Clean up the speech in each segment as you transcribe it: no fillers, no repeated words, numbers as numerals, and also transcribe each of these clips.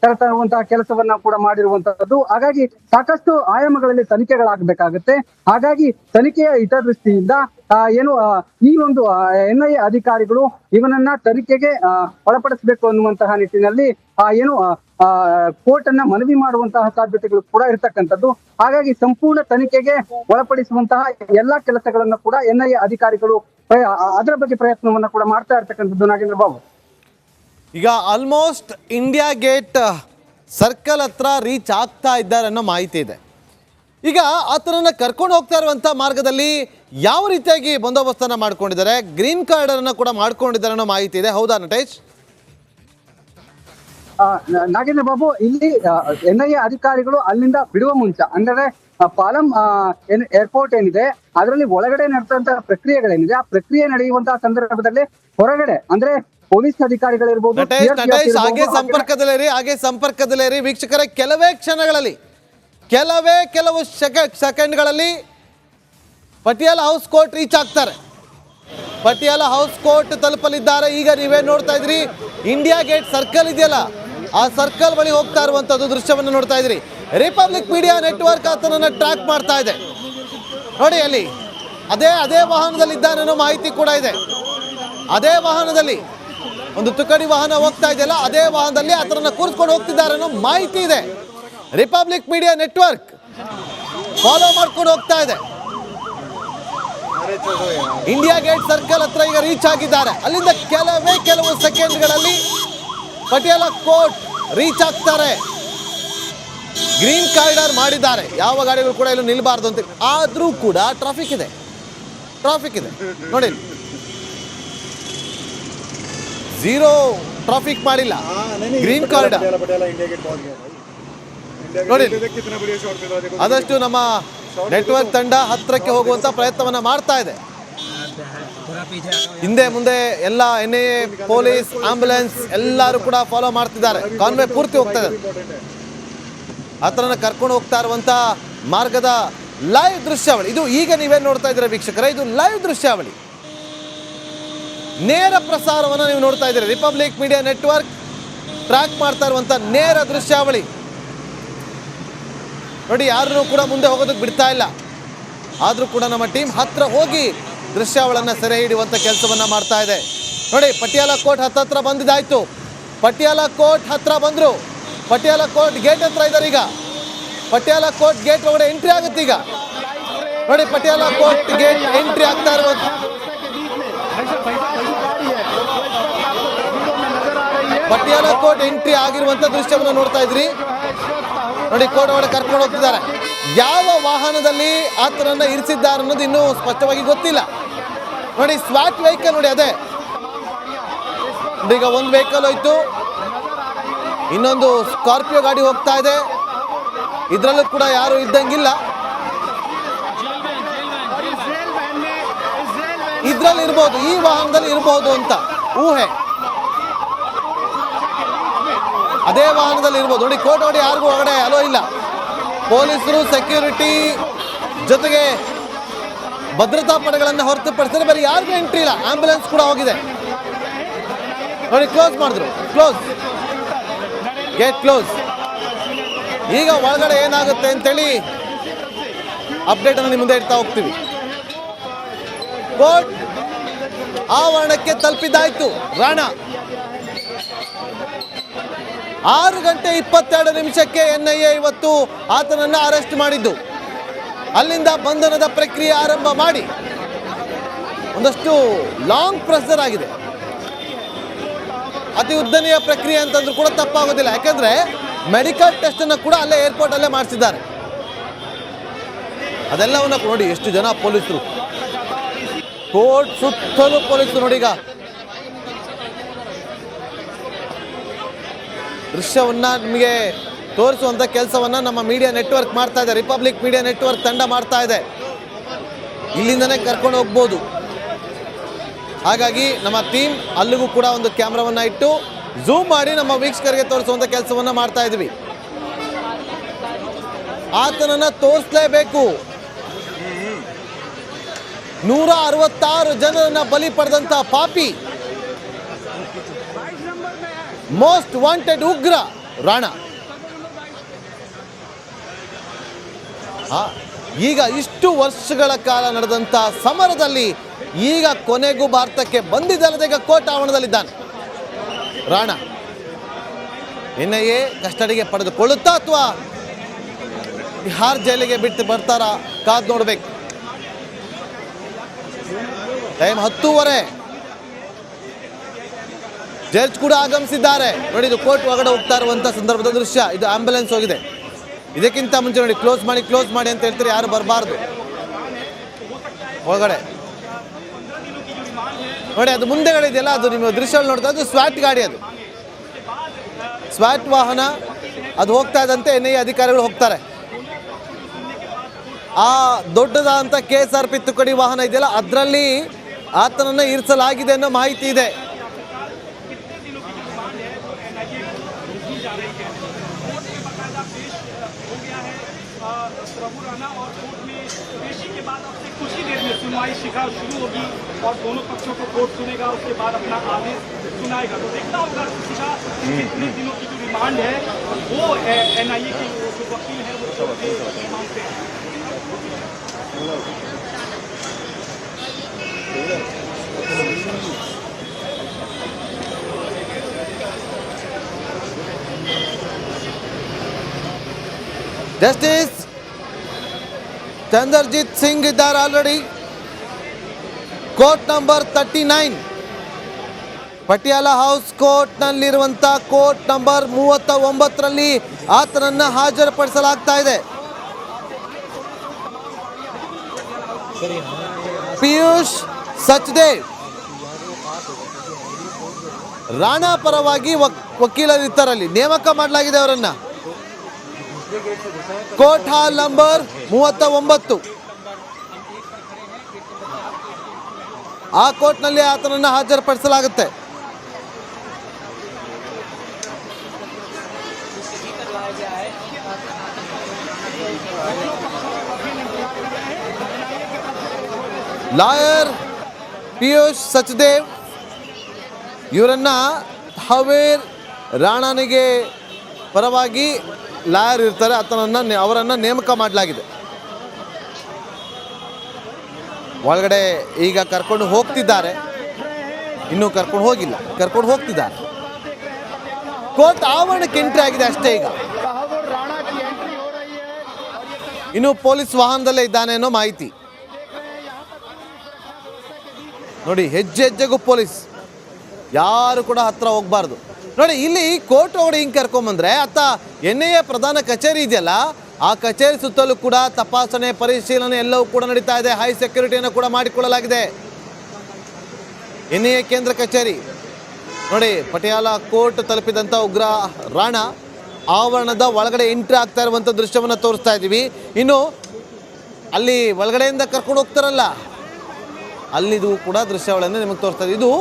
ಕರೆತರುವಂತಹ ಕೆಲಸವನ್ನ ಕೂಡ ಮಾಡಿರುವಂತಹದ್ದು. ಹಾಗಾಗಿ ಸಾಕಷ್ಟು ಆಯಾಮಗಳಲ್ಲಿ ತನಿಖೆಗಳಾಗಬೇಕಾಗುತ್ತೆ. ಹಾಗಾಗಿ ತನಿಖೆಯ ಹಿತದೃಷ್ಟಿಯಿಂದ ಈ ಒಂದು NIA ಅಧಿಕಾರಿಗಳು ಇವನನ್ನ ತನಿಖೆಗೆ ಒಳಪಡಿಸಬೇಕು ಅನ್ನುವಂತಹ ನಿಟ್ಟಿನಲ್ಲಿ ಕೋರ್ಟ್ ಅನ್ನ ಮನವಿ ಮಾಡುವಂತಹ ಸಾಧ್ಯತೆಗಳು ಕೂಡ ಇರತಕ್ಕಂಥದ್ದು. ಹಾಗಾಗಿ ಸಂಪೂರ್ಣ ತನಿಖೆಗೆ ಒಳಪಡಿಸುವಂತಹ ಎಲ್ಲಾ ಕೆಲಸಗಳನ್ನ ಕೂಡ NIA ಅಧಿಕಾರಿಗಳು ಅದರ ಬಗ್ಗೆ ಪ್ರಯತ್ನವನ್ನ ಕೂಡ ಮಾಡ್ತಾ ಇರ್ತಕ್ಕಂಥದ್ದು. ನಾಗೇಂದ್ರ ಬಾಬು, ಈಗ ಆಲ್ಮೋಸ್ಟ್ ಇಂಡಿಯಾ ಗೇಟ್ ಸರ್ಕಲ್ ಹತ್ರ ರೀಚ್ ಆಗ್ತಾ ಇದ್ದಾರೆ ಅನ್ನೋ ಮಾಹಿತಿ ಇದೆ. ಈಗ ಆತನನ್ನ ಕರ್ಕೊಂಡು ಹೋಗ್ತಾ ಇರುವಂಥ ಮಾರ್ಗದಲ್ಲಿ ಯಾವ ರೀತಿಯಾಗಿ ಬಂದೋಬಸ್ತನ್ನು ಮಾಡ್ಕೊಂಡಿದ್ದಾರೆ, ಗ್ರೀನ್ ಕಾರ್ಡನ್ನು ಕೂಡ ಮಾಡ್ಕೊಂಡಿದ್ದಾರೆ ಅನ್ನೋ ಮಾಹಿತಿ ಇದೆ. ಹೌದಾ ನಟೇಶ್? ನಾಗೇಂದ್ರ ಬಾಬು, ಇಲ್ಲಿ NIA ಅಧಿಕಾರಿಗಳು ಅಲ್ಲಿಂದ ಬಿಡುವ ಮುಂಚೆ ಅಂದರೆ ಪಾಲಂ ಏರ್ಪೋರ್ಟ್ ಏನಿದೆ ಅದರಲ್ಲಿ ಒಳಗಡೆ ನಡೆದಂತಹ ಪ್ರಕ್ರಿಯೆಗಳೇನಿದೆ ಆ ಪ್ರಕ್ರಿಯೆ ನಡೆಯುವಂತಹ ಸಂದರ್ಭದಲ್ಲಿ ಹೊರಗಡೆ ಅಂದ್ರೆ ಪೊಲೀಸ್ ಅಧಿಕಾರಿಗಳಿರ್ಬೋದು, ಹಾಗೆ ಸಂಪರ್ಕದಲ್ಲಿರಿ ವೀಕ್ಷಕರ. ಕೆಲವು ಸೆಕೆಂಡ್ಗಳಲ್ಲಿ ಪಟಿಯಾಲ ಹೌಸ್ ಕೋರ್ಟ್ ರೀಚ್ ಆಗ್ತಾರೆ. ಪಟಿಯಾಲ ಹೌಸ್ ಕೋರ್ಟ್ ತಲುಪಲಿದ್ದಾರೆ. ಈಗ ನೀವೇ ನೋಡ್ತಾ ಇದ್ರಿ, ಇಂಡಿಯಾ ಗೇಟ್ ಸರ್ಕಲ್ ಇದೆಯಲ್ಲ, ಆ ಸರ್ಕಲ್ ಬಳಿ ಹೋಗ್ತಾ ಇರುವಂತದ್ದು ದೃಶ್ಯವನ್ನು ನೋಡ್ತಾ ಇದ್ರಿ. ರಿಪಬ್ಲಿಕ್ ಮೀಡಿಯಾ ನೆಟ್ವರ್ಕ್ ಆತನನ್ನ ಟ್ರ್ಯಾಕ್ ಮಾಡ್ತಾ ಇದೆ ನೋಡಿ. ಅಲ್ಲಿ ಅದೇ ವಾಹನದಲ್ಲಿ ಇದ್ದಾನೆ ಅನ್ನೋ ಮಾಹಿತಿ ಕೂಡ ಇದೆ. ಅದೇ ವಾಹನದಲ್ಲಿ ಒಂದು ತುಕಡಿ ವಾಹನ ಹೋಗ್ತಾ ಇದೆಯಲ್ಲ, ಅದೇ ವಾಹನದಲ್ಲಿ ಆತನನ್ನ ಕೂರಿಸ್ಕೊಂಡು ಹೋಗ್ತಿದ್ದಾರೆ ಅನ್ನೋ ಮಾಹಿತಿ ಇದೆ. ರಿಪಬ್ಲಿಕ್ ಮೀಡಿಯಾ ನೆಟ್ವರ್ಕ್ ಫಾಲೋ ಮಾಡ್ಕೊಂಡು ಹೋಗ್ತಾ ಇದೆ. ಇಂಡಿಯಾ ಗೇಟ್ ಸರ್ಕಲ್ ಹತ್ರ ಈಗ ರೀಚ್ ಆಗಿದ್ದಾರೆ. ಅಲ್ಲಿಂದ ಕೆಲವು ಸೆಕೆಂಡ್ಗಳಲ್ಲಿ ಪಟಿಯಾಲ ಕೋರ್ಟ್ ರೀಚ್ ಆಗ್ತಾರೆ. ಗ್ರೀನ್ ಕಾರಿಡಾರ್ ಮಾಡಿದ್ದಾರೆ, ಯಾವ ಗಾಡಿಗಳು ಕೂಡ ಇಲ್ಲಿ ನಿಲ್ಬಾರ್ದು ಅಂತ. ಆದ್ರೂ ಕೂಡ ಟ್ರಾಫಿಕ್ ಇದೆ ನೋಡಿ. ಝೀರೋ ಟ್ರಾಫಿಕ್ ಮಾಡಿಲ್ಲ, ಗ್ರೀನ್ ಕಾರಿಡಾರ್ ನೋಡಿ. ಆದಷ್ಟು ನಮ್ಮ ನೆಟ್ವರ್ಕ್ ತಂಡ ಹತ್ತಿರಕ್ಕೆ ಹೋಗುವಂತ ಪ್ರಯತ್ನವನ್ನ ಮಾಡ್ತಾ ಇದೆ. ಹಿಂದೆ ಮುಂದೆ ಎಲ್ಲ NIA, ಪೊಲೀಸ್, ಆಂಬ್ಯುಲೆನ್ಸ್ ಎಲ್ಲರೂ ಕೂಡ ಫಾಲೋ ಮಾಡ್ತಿದ್ದಾರೆ. ಕಾನ್ವೆ ಪೂರ್ತಿ ಹೋಗ್ತಾ ಇದೆ. ಆತನನ್ನ ಕರ್ಕೊಂಡು ಹೋಗ್ತಾ ಇರುವಂತ ಮಾರ್ಗದ ಲೈವ್ ದೃಶ್ಯಾವಳಿ ಇದು. ಈಗ ನೀವೇ ನೋಡ್ತಾ ಇದ್ದೀರಾ ವೀಕ್ಷಕರೇ, ಇದು ಲೈವ್ ದೃಶ್ಯಾವಳಿ, ನೇರ ಪ್ರಸಾರವನ್ನು ನೀವು ನೋಡ್ತಾ ಇದ್ದೀರಿ. ರಿಪಬ್ಲಿಕ್ ಮೀಡಿಯಾ ನೆಟ್ವರ್ಕ್ ಟ್ರ್ಯಾಕ್ ಮಾಡ್ತಾ ಇರುವಂತ ನೇರ ದೃಶ್ಯಾವಳಿ ನೋಡಿ. ಯಾರನ್ನೂ ಕೂಡ ಮುಂದೆ ಹೋಗೋದಕ್ಕೆ ಬಿಡ್ತಾ ಇಲ್ಲ. ಆದರೂ ಕೂಡ ನಮ್ಮ ಟೀಮ್ ಹತ್ರ ಹೋಗಿ ದೃಶ್ಯಾವಳಿಯನ್ನು ಸೆರೆ ಹಿಡಿಯುವಂಥ ಕೆಲಸವನ್ನು ಮಾಡ್ತಾ ಇದೆ ನೋಡಿ. ಪಟಿಯಾಲ ಕೋರ್ಟ್ ಹತ್ರ ಬಂದಿದ್ದಾಯ್ತು. ಪಟಿಯಾಲ ಕೋರ್ಟ್ ಹತ್ರ ಬಂದರು. ಪಟಿಯಾಲ ಕೋರ್ಟ್ ಗೇಟ್ ಹತ್ರ ಇದ್ದಾರೆ. ಈಗ ಪಟಿಯಾಲ ಕೋರ್ಟ್ ಗೇಟ್ ಒಳಗಡೆ ಎಂಟ್ರಿ ಆಗುತ್ತೆ. ಈಗ ನೋಡಿ, ಪಟಿಯಾಲ ಕೋರ್ಟ್ ಗೇಟ್ ಎಂಟ್ರಿ ಆಗ್ತಾ ಇರುವಂತ ಪಟಿಯಾಲ ಕೋರ್ಟ್ ಎಂಟ್ರಿ ಆಗಿರುವಂತ ದೃಶ್ಯವನ್ನು ನೋಡ್ತಾ ಇದ್ರಿ ನೋಡಿ. ಕೋರ್ಟ್ ಒಳಗಡೆ ಕರ್ಕೊಂಡು ಹೋಗ್ತಿದ್ದಾರೆ. ಯಾವ ವಾಹನದಲ್ಲಿ ಆತನನ್ನ ಇರಿಸಿದ್ದಾರೆ ಅನ್ನೋದು ಇನ್ನೂ ಸ್ಪಷ್ಟವಾಗಿ ಗೊತ್ತಿಲ್ಲ ನೋಡಿ. ಸ್ವಾಟ್ ವೆಹಿಕಲ್ ನೋಡಿ, ಅದೇ ಈಗ ಒಂದು ವೆಹಿಕಲ್ ಹೋಯ್ತು, ಇನ್ನೊಂದು ಸ್ಕಾರ್ಪಿಯೋ ಗಾಡಿ ಹೋಗ್ತಾ ಇದೆ. ಇದರಲ್ಲೂ ಕೂಡ ಯಾರು ಇದ್ದಂಗಿಲ್ಲ. ಇದ್ರಲ್ಲಿ ಇರ್ಬೋದು, ಈ ವಾಹನದಲ್ಲಿ ಇರಬಹುದು ಅಂತ ಊಹೆ. ಅದೇ ವಾಹನದಲ್ಲಿ ಇರ್ಬೋದು ನೋಡಿ. ಕೋರ್ಟ್ ನೋಡಿ, ಯಾರಿಗೂ ಹೊರಗಡೆ ಅಲೋ ಇಲ್ಲ. ಪೊಲೀಸರು, ಸೆಕ್ಯೂರಿಟಿ ಜೊತೆಗೆ ಭದ್ರತಾ ಪಡೆಗಳನ್ನು ಹೊರತುಪಡಿಸಿದ್ರೆ ಬೇರೆ ಯಾರಿಗೂ ಎಂಟ್ರಿ ಇಲ್ಲ. ಆಂಬ್ಯುಲೆನ್ಸ್ ಕೂಡ ಹೋಗಿದೆ ನೋಡಿ. ಕ್ಲೋಸ್ ಮಾಡಿದ್ರು, ಗೇಟ್ ಕ್ಲೋಸ್. ಈಗ ಒಳಗಡೆ ಏನಾಗುತ್ತೆ ಅಂತೇಳಿ ಅಪ್ಡೇಟ್ ಅನ್ನು ನಿಮ್ಮ ಮುಂದೆ ಇಡ್ತಾ ಹೋಗ್ತೀವಿ. ಕೋರ್ಟ್ ಆವರಣಕ್ಕೆ ತಲುಪಿದ್ದಾಯ್ತು. ರಾಣಾ 6:22 NIA ಇವತ್ತು ಆತನನ್ನು ಅರೆಸ್ಟ್ ಮಾಡಿದ್ದು. ಅಲ್ಲಿಂದ ಬಂಧನದ ಪ್ರಕ್ರಿಯೆ ಆರಂಭ ಮಾಡಿ ಒಂದಷ್ಟು ಲಾಂಗ್ ಪ್ರೆಸರ್ ಆಗಿದೆ. ಅತಿ ಉದ್ದನೆಯ ಪ್ರಕ್ರಿಯೆ ಅಂತಂದ್ರೂ ಕೂಡ ತಪ್ಪಾಗೋದಿಲ್ಲ. ಯಾಕಂದ್ರೆ ಮೆಡಿಕಲ್ ಟೆಸ್ಟ್ ಅನ್ನು ಕೂಡ ಅಲ್ಲೇ ಏರ್ಪೋರ್ಟ್ ಅಲ್ಲೇ ಮಾಡಿಸಿದ್ದಾರೆ. ಅದೆಲ್ಲವನ್ನ ನೋಡಿ, ಎಷ್ಟು ಜನ ಪೊಲೀಸರು, ಕೋರ್ಟ್ ಸುತ್ತಲೂ ಪೊಲೀಸರು ನೋಡಿ. ಈಗ ದೃಶ್ಯವನ್ನ ನಿಮಗೆ ತೋರಿಸುವಂತ ಕೆಲಸವನ್ನ ನಮ್ಮ ಮೀಡಿಯಾ ನೆಟ್ವರ್ಕ್ ಮಾಡ್ತಾ ಇದೆ. ರಿಪಬ್ಲಿಕ್ ಮೀಡಿಯಾ ನೆಟ್ವರ್ಕ್ ತಂಡ ಮಾಡ್ತಾ ಇದೆ. ಇಲ್ಲಿಂದನೇ ಕರ್ಕೊಂಡು ಹೋಗ್ಬೋದು. ಹಾಗಾಗಿ ನಮ್ಮ ಟೀಮ್ ಅಲ್ಲಿಗೂ ಕೂಡ ಒಂದು ಕ್ಯಾಮ್ರಾವನ್ನ ಇಟ್ಟು ಝೂಮ್ ಮಾಡಿ ನಮ್ಮ ವೀಕ್ಷಕರಿಗೆ ತೋರಿಸುವಂತ ಕೆಲಸವನ್ನ ಮಾಡ್ತಾ ಇದ್ವಿ. ಆತನನ್ನ ತೋರಿಸಲೇಬೇಕು. 166 ಜನರನ್ನ ಬಲಿ ಪಡೆದಂತ ಪಾಪಿ, ಮೋಸ್ಟ್ ವಾಂಟೆಡ್ ಉಗ್ರ ರಾಣಾ. ಈಗ ಇಷ್ಟು ವರ್ಷಗಳ ಕಾಲ ನಡೆದಂಥ ಸಮರದಲ್ಲಿ ಈಗ ಕೊನೆಗೂ ಭಾರತಕ್ಕೆ ಬಂದಿದ್ದಲ್ಲದೆ ಈಗ ಕೋರ್ಟ್ ಆವರಣದಲ್ಲಿದ್ದಾನೆ ರಾಣಾ. NIA ಕಸ್ಟಡಿಗೆ ಪಡೆದುಕೊಳ್ಳುತ್ತಾ ಅಥವಾ ತಿಹಾರ್ ಜೈಲಿಗೆ ಬಿಟ್ಟು ಬರ್ತಾರಾ ಕಾದು ನೋಡ್ಬೇಕು. ಟೈಮ್ 10:30. ಜಡ್ಜ್ ಕೂಡ ಆಗಮಿಸಿದ್ದಾರೆ. ನೋಡಿ, ಇದು ಕೋರ್ಟ್ ಒಳಗಡೆ ಹೋಗ್ತಾ ಇರುವಂಥ ಸಂದರ್ಭದ ದೃಶ್ಯ. ಇದು ಆಂಬ್ಯುಲೆನ್ಸ್ ಹೋಗಿದೆ. ಇದಕ್ಕಿಂತ ಮುಂಚೆ ನೋಡಿ, ಕ್ಲೋಸ್ ಮಾಡಿ ಅಂತ ಹೇಳ್ತಾರೆ, ಯಾರು ಬರಬಾರ್ದು ಒಳಗಡೆ. ನೋಡಿ, ಅದು ಮುಂದೆಗಡೆ ಇದೆಯಲ್ಲ, ಅದು ನಿಮ್ಮ ದೃಶ್ಯಗಳು ನೋಡ್ತಾ ಅದು ಸ್ವಾಟ್ ಗಾಡಿ, ಅದು ಸ್ವಾಟ್ ವಾಹನ. ಅದು ಹೋಗ್ತಾ ಇದ್ದಂತೆ NIA ಅಧಿಕಾರಿಗಳು ಹೋಗ್ತಾರೆ. ಆ ದೊಡ್ಡದಾದಂಥ KSRP ತುಕಡಿ ವಾಹನ ಇದೆಯಲ್ಲ, ಅದರಲ್ಲಿ ಆತನನ್ನು ಇರಿಸಲಾಗಿದೆ ಅನ್ನೋ ಮಾಹಿತಿ ಇದೆ. प्रभु राणा और कोर्ट में पेशी के बाद अब से कुछ ही देर में सुनवाई शुरू होगी और दोनों पक्षों को कोर्ट सुनेगा, उसके बाद अपना आदेश सुनाएगा. तो देखना होगा शिखा कितने दिनों की जो रिमांड है वो NIA के जो वकील है वो मांगते हैं. ಜಸ್ಟಿಸ್ ಚಂದ್ರಜಿತ್ ಸಿಂಗ್ ಇದ್ದಾರೆ already. Court number 39 Patiala house ಕೋರ್ಟ್ನಲ್ಲಿರುವಂಥ ಕೋರ್ಟ್ ನಂಬರ್ 39ರಲ್ಲಿ ಆತನನ್ನು ಹಾಜರುಪಡಿಸಲಾಗ್ತಾ ಇದೆ. ಪಿಯೂಷ್ ಸಚ್ದೇವ್ ರಾಣಾ ಪರವಾಗಿ ವಕೀಲರಿದ್ದಾರಲ್ಲಿ ನೇಮಕ ಮಾಡಲಾಗಿದೆ ಅವರನ್ನ. ಕೋರ್ಟ್ ಹಾಲ್ ನಂಬರ್ 39 ಆ ಕೋರ್ಟ್ನಲ್ಲಿ ಆತನನ್ನು ಹಾಜರುಪಡಿಸಲಾಗುತ್ತೆ. ಲಾಯರ್ ಪಿಯೂಷ್ ಸಚ್ದೇವ್ ಇವರನ್ನ ಹವೇರ್ ರಾಣಾನಿಗೆ ಪರವಾಗಿ ಲಾಯರ್ ಇರ್ತಾರೆ, ಅವರನ್ನು ನೇಮಕ ಮಾಡಲಾಗಿದೆ. ಒಳಗಡೆ ಈಗ ಕರ್ಕೊಂಡು ಹೋಗ್ತಿದ್ದಾರೆ, ಇನ್ನೂ ಕರ್ಕೊಂಡು ಹೋಗಿಲ್ಲ, ಕರ್ಕೊಂಡು ಹೋಗ್ತಿದ್ದಾರೆ. ಕೋರ್ಟ್ ಆವರಣಕ್ಕೆ ಎಂಟ್ರಿ ಆಗಿದೆ ಅಷ್ಟೇ. ಈಗ ಇನ್ನು ಪೊಲೀಸ್ ವಾಹನದಲ್ಲೇ ಇದ್ದಾನೆ ಅನ್ನೋ ಮಾಹಿತಿ. ನೋಡಿ, ಹೆಜ್ಜೆ ಹೆಜ್ಜೆಗೂ ಪೊಲೀಸ್, ಯಾರು ಕೂಡ ಹತ್ರ ಹೋಗ್ಬಾರ್ದು. ನೋಡಿ, ಇಲ್ಲಿ ಕೋರ್ಟ್ ಒಳಗಡೆ ಹಿಂಗೆ ಕರ್ಕೊಂಬಂದ್ರೆ ಅತ್ತ NIA ಪ್ರಧಾನ ಕಚೇರಿ ಇದೆಯಲ್ಲ, ಆ ಕಚೇರಿ ಸುತ್ತಲೂ ಕೂಡ ತಪಾಸಣೆ ಪರಿಶೀಲನೆ ಎಲ್ಲವೂ ಕೂಡ ನಡೀತಾ ಇದೆ. ಹೈ ಸೆಕ್ಯೂರಿಟಿಯನ್ನು ಕೂಡ ಮಾಡಿಕೊಳ್ಳಲಾಗಿದೆ. NIA ಕೇಂದ್ರ ಕಚೇರಿ ನೋಡಿ, ಪಟಿಯಾಲ ಕೋರ್ಟ್ ತಲುಪಿದಂಥ ಉಗ್ರ ರಾಣಾ ಆವರಣದ ಒಳಗಡೆ ಎಂಟ್ರಿ ಆಗ್ತಾ ಇರುವಂಥ ದೃಶ್ಯವನ್ನು ತೋರಿಸ್ತಾ ಇದ್ದೀವಿ. ಇನ್ನು ಅಲ್ಲಿ ಒಳಗಡೆಯಿಂದ ಕರ್ಕೊಂಡು ಹೋಗ್ತಾರಲ್ಲ, ಅಲ್ಲಿದು ಕೂಡ ದೃಶ್ಯಾವಳಿಯನ್ನು ನಿಮಗೆ ತೋರಿಸ್ತಾ ಇದೆ. ಇದು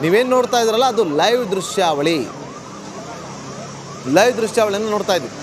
ನೀವೇನು ನೋಡ್ತಾ ಇದ್ರಲ್ಲ, ಅದು ಲೈವ್ ದೃಶ್ಯಾವಳಿಯನ್ನು ನೋಡ್ತಾ ಇದ್ದೀವಿ.